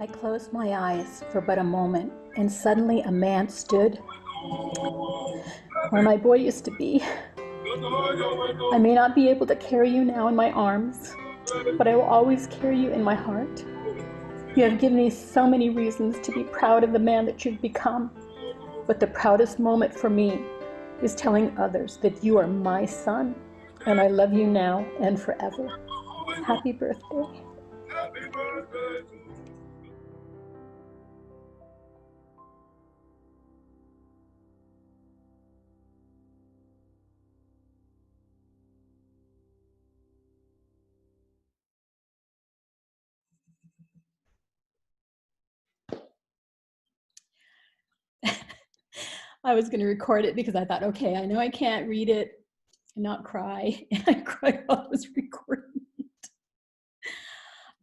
I closed my eyes for but a moment, and suddenly a man stood where my boy used to be. I may not be able to carry you now in my arms, but I will always carry you in my heart. You have given me so many reasons to be proud of the man that you've become, but the proudest moment for me is telling others that you are my son, and I love you now and forever. Happy birthday. Happy birthday to you. I was going to record it because I thought, okay, I know I can't read it and not cry. And I cried while I was recording it.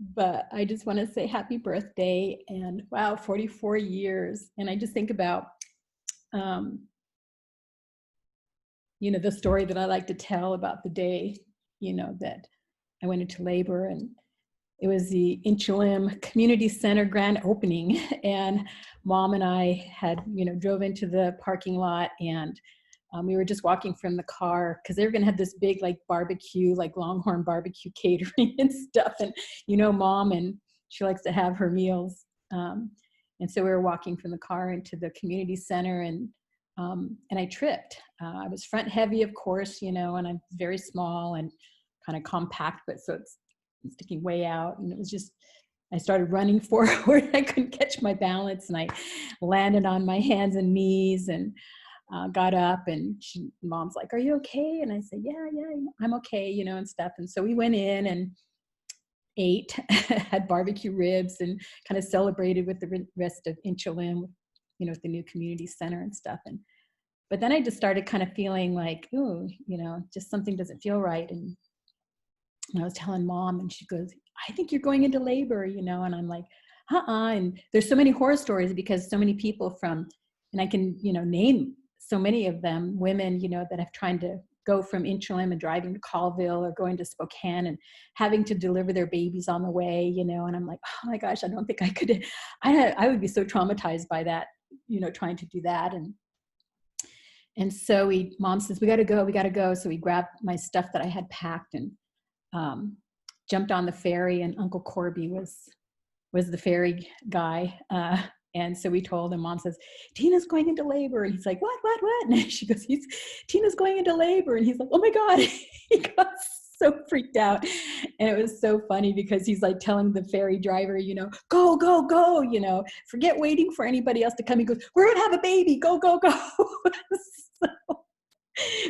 But I just want to say happy birthday, and wow, 44 years. And I just think about, the story that I like to tell about the day, that I went into labor, and it was the Inchlim Community Center grand opening, and Mom and I had, drove into the parking lot, and we were just walking from the car because they were going to have this big barbecue, Longhorn barbecue catering and stuff. And Mom, and she likes to have her meals. And so we were walking from the car into the community center, and I tripped. I was front heavy, of course, and I'm very small and kind of compact, but so it's sticking way out. And it was just, I started running forward. I couldn't catch my balance, and I landed on my hands and knees, and got up, and Mom's like, "Are you okay?" And I said, yeah, I'm okay, and stuff. And so we went in and ate, had barbecue ribs, and kind of celebrated with the rest of Inchlim, at the new community center and stuff. But then I just started kind of feeling like, oh, just something doesn't feel right. And I was telling Mom, and she goes, "I think you're going into labor," and I'm like, and there's so many horror stories because so many people and I can, name so many of them, women, that have tried to go from Inchlim and driving to Colville or going to Spokane and having to deliver their babies on the way, and I'm like, oh my gosh, I don't think I could, I would be so traumatized by that, trying to do that. And so Mom says, we got to go. So we grabbed my stuff that I had packed and jumped on the ferry, and Uncle Corby was the ferry guy. And so we told him, Mom says, "Tina's going into labor." And he's like, what? And she goes, "Tina's going into labor." And he's like, "Oh my God." He got so freaked out. And it was so funny because he's like telling the ferry driver, go, forget waiting for anybody else to come. He goes, "We're going to have a baby, go."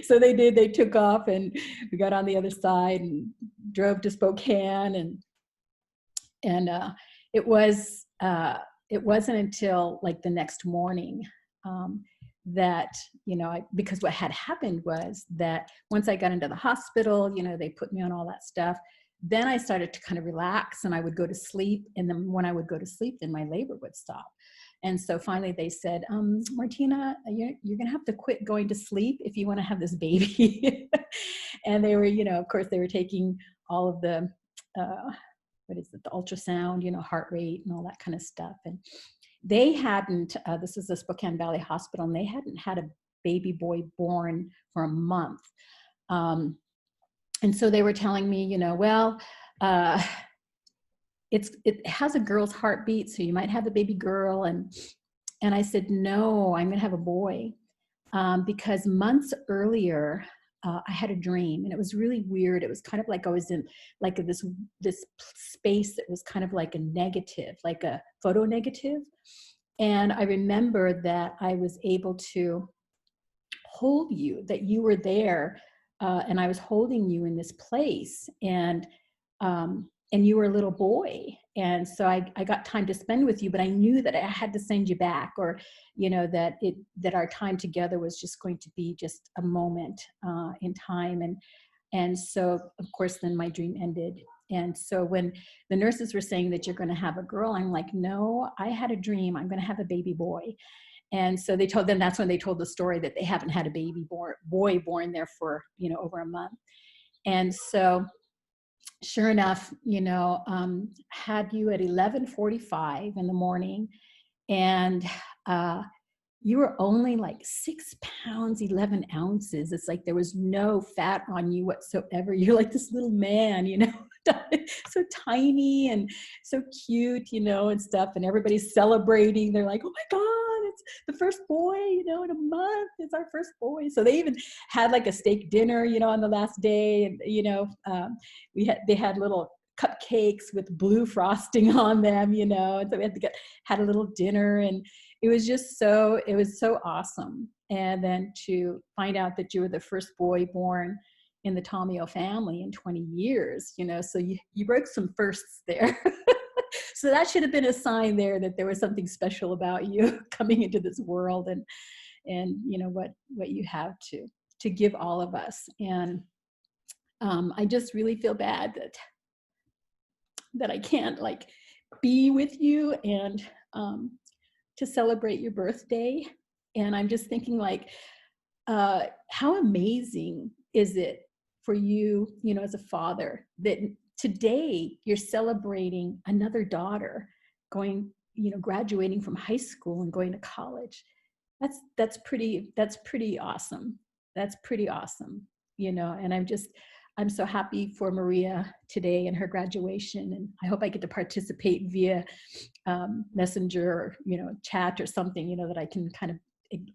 So they did, they took off, and we got on the other side and drove to Spokane. And it wasn't until the next morning that, because what had happened was that once I got into the hospital, they put me on all that stuff. Then I started to kind of relax, and I would go to sleep. And then when I would go to sleep, then my labor would stop. And so finally they said, "Martina, you're going to have to quit going to sleep if you want to have this baby." And they were, of course, they were taking all of the, the ultrasound, heart rate and all that kind of stuff. And they hadn't, this is the Spokane Valley Hospital, and they hadn't had a baby boy born for a month. And so they were telling me, well, it has a girl's heartbeat, so you might have a baby girl. And I said, no, I'm going to have a boy. Because months earlier, I had a dream, and it was really weird. It was kind of like I was in this space that was kind of like a negative, like a photo negative. And I remember that I was able to hold you, that you were there, and I was holding you in this place, and you were a little boy. And so I got time to spend with you, but I knew that I had to send you back, or, that our time together was just going to be just a moment in time. And so, of course, then my dream ended. And so when the nurses were saying that you're going to have a girl, I'm like, no, I had a dream. I'm going to have a baby boy. And so they told them, that's when they told the story that they haven't had a boy born there for, over a month. And so sure enough, had you at 11:45 in the morning, and you were only like 6 pounds, 11 ounces. It's like there was no fat on you whatsoever. You're like this little man, so tiny and so cute, and stuff. And everybody's celebrating. They're like, oh my God, it's the first boy, in a month. It's our first boy. So they even had like a steak dinner, on the last day. And, they had little cupcakes with blue frosting on them, and so we had a little dinner, and it was so awesome. And then to find out that you were the first boy born in the Tomeo family in 20 years, so you broke some firsts there. So that should have been a sign there that there was something special about you coming into this world, and what you have to give all of us. And I just really feel bad that I can't like be with you and to celebrate your birthday. And I'm just thinking like, how amazing is it for you, as a father, that today you're celebrating another daughter going, graduating from high school and going to college. That's pretty awesome. That's pretty awesome, and I'm so happy for Maria today and her graduation. And I hope I get to participate via messenger or, chat or something, that I can kind of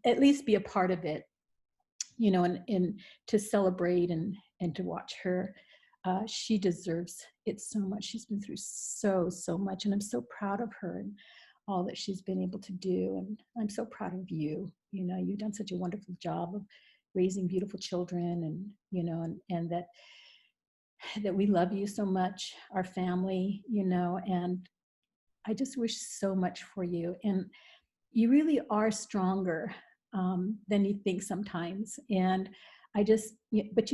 at least be a part of it, and to celebrate and to watch her. She deserves it so much. She's been through so much, and I'm so proud of her and all that she's been able to do. And I'm so proud of you. You've done such a wonderful job of raising beautiful children, and and that we love you so much, our family, and I just wish so much for you. And you really are stronger than you think sometimes. And but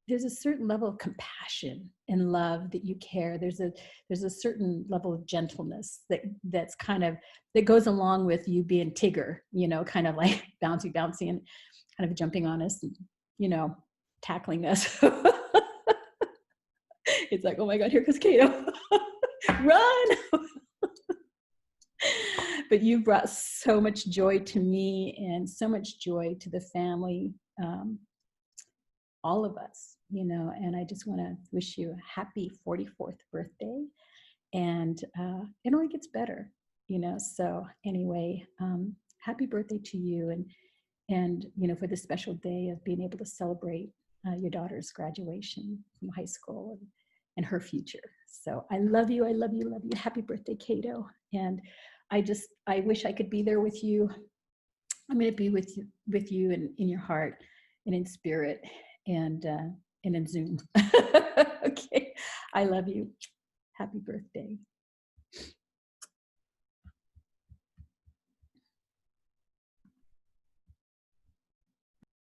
there's a certain level of compassion and love that you care. There's a certain level of gentleness that's kind of, that goes along with you being Tigger, kind of like bouncy and kind of jumping on us and, tackling us. It's like, oh my God, here goes Kato. Run. But you brought so much joy to me and so much joy to the family, all of us, and I just want to wish you a happy 44th birthday. And it only gets better, so anyway, happy birthday to you. And for this special day of being able to celebrate your daughter's graduation from high school and her future. So I love you. Happy birthday, Kato. And I wish I could be there with you. I'm going to be with you in your heart and in spirit and in Zoom. Okay. I love you. Happy birthday.